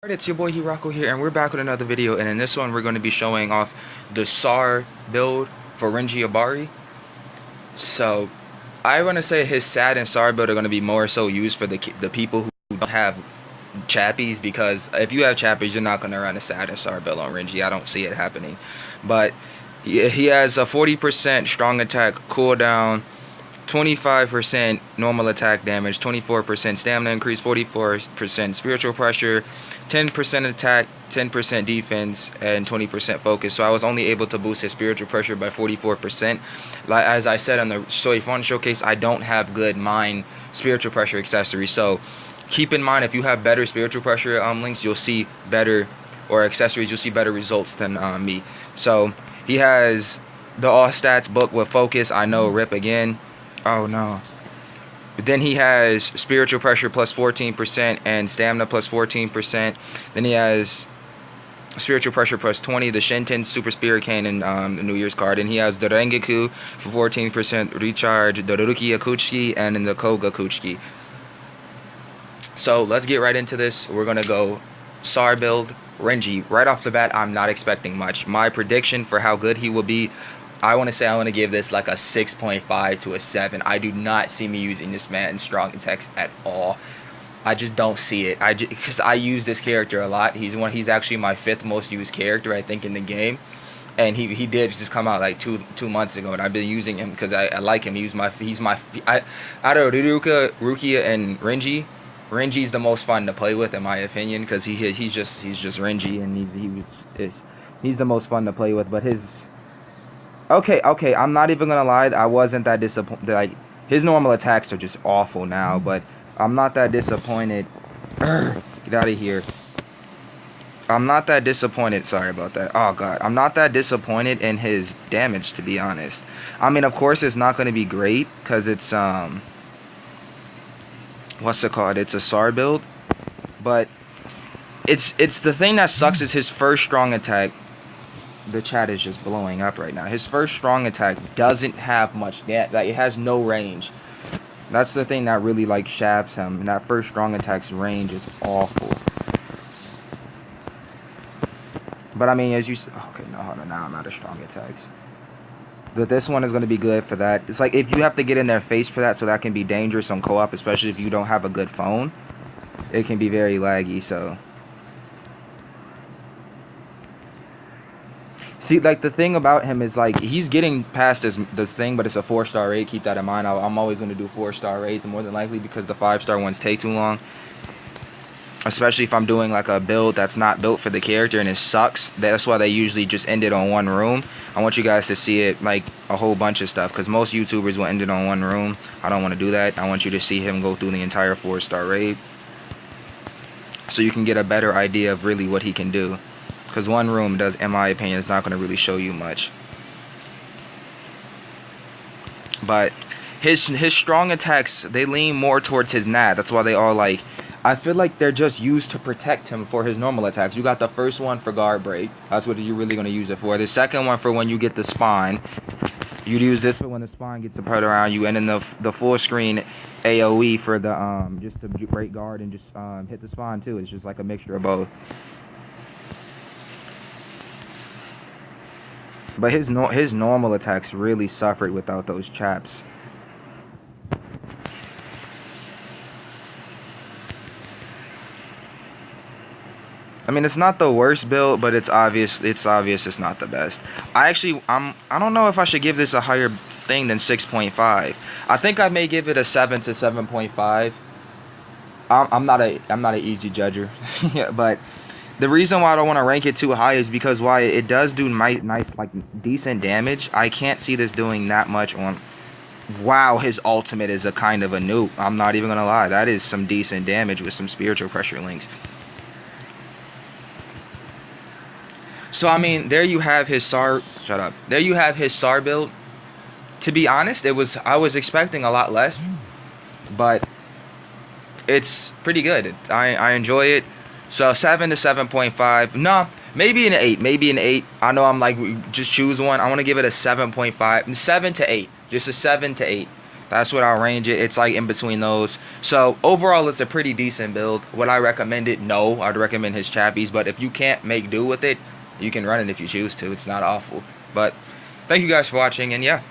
It's your boy Hirako here, and we're back with another video. And in this one, we're going to be showing off the SAR build for Renji Abari. So, I want to say his SAD and SAR build are going to be more so used for the people who don't have chappies, because if you have chappies, you're not going to run a SAD and SAR build on Renji. I don't see it happening. But he has a 40% strong attack cooldown, 25% normal attack damage, 24% stamina increase, 44% spiritual pressure, 10% attack, 10% defense, and 20% focus. So I was only able to boost his spiritual pressure by 44%. Like as I said on the Soy Fun showcase, I don't have good mine spiritual pressure accessories. So keep in mind, if you have better spiritual pressure links, you'll see better, or accessories, you'll see better results than me. So he has the all stats book with focus. I know, rip again. Oh no. But then he has spiritual pressure plus 14% and stamina plus 14%. Then he has spiritual pressure plus 20, the Shinten Super Spirit Cannon, the New Year's card. And he has the Rengeku for 14% recharge, the Ruki Akuchi, and then the Koga Kuchiki. So let's get right into this. We're going to go SAR build Renji. Right off the bat, I'm not expecting much. My prediction for how good he will be, I want to give this like a 6.5 to a 7. I do not see me using this man in strong attacks at all. I just don't see it. Because I use this character a lot. He's actually my 5th most used character, I think, in the game. And he did just come out like two months ago, and I've been using him because I like him. Out of Rukia and Renji, Renji's the most fun to play with in my opinion, because he's just Renji, and he's the most fun to play with. But his Okay, I'm not even gonna lie, I wasn't that disappointed. Like, his normal attacks are just awful now, but I'm not that disappointed. Get out of here. I'm not that disappointed, sorry about that. Oh god, I'm not that disappointed in his damage, to be honest. I mean, of course it's not gonna be great, because it's what's it called? It's a SAR build. But it's the thing that sucks is his first strong attack. The chat is just blowing up right now. His first strong attack doesn't have much, like it has no range. That's the thing that really like shafts him. And that first strong attack's range is awful. But I mean, as you okay, no, hold on, now I'm out of strong attacks. But this one is going to be good for that. It's like if you have to get in their face for that, so that can be dangerous on co-op, especially if you don't have a good phone. It can be very laggy, so. See, like, the thing about him is, like, he's getting past this thing, but it's a 4-star raid. Keep that in mind. I'm always going to do 4-star raids, more than likely, because the 5-star ones take too long. Especially if I'm doing, like, a build that's not built for the character and it sucks. That's why they usually just end it on one room. I want you guys to see it, like, a whole bunch of stuff, because most YouTubers will end it on one room. I don't want to do that. I want you to see him go through the entire 4-star raid, so you can get a better idea of really what he can do. Because one room does, in my opinion, is not going to really show you much. But his strong attacks, they lean more towards his NAD. That's why they all like, I feel like they're just used to protect him for his normal attacks. You got the first one for guard break. That's what you're really going to use it for. The second one for when you get the spawn. You'd use this for when the spawn gets to put around you. And then the full screen AoE for the just to break guard and just hit the spawn too. It's just like a mixture of both. But his normal attacks really suffered without those chaps. I mean, it's not the worst build, but it's obvious it's not the best. I don't know if I should give this a higher thing than 6.5. I think I may give it a 7 to 7.5. I'm not an easy judger. Yeah, but the reason why I don't want to rank it too high is because it does do nice, like, decent damage. I can't see this doing that much on. Wow, his ultimate is a kind of a nuke. I'm not even gonna lie. That is some decent damage with some spiritual pressure links. So I mean, there you have his SAR. Shut up. There you have his SAR build. To be honest, I was expecting a lot less, but it's pretty good. I enjoy it. So 7 to 7.5. No, maybe an 8. Maybe an 8. I know I'm like, just choose one. I want to give it a 7.5. 7 to 8. Just a 7 to 8. That's what I'll range it. It's like in between those. So overall, it's a pretty decent build. Would I recommend it? No, I'd recommend his chappies. But if you can't make do with it, you can run it if you choose to. It's not awful. But thank you guys for watching, and yeah.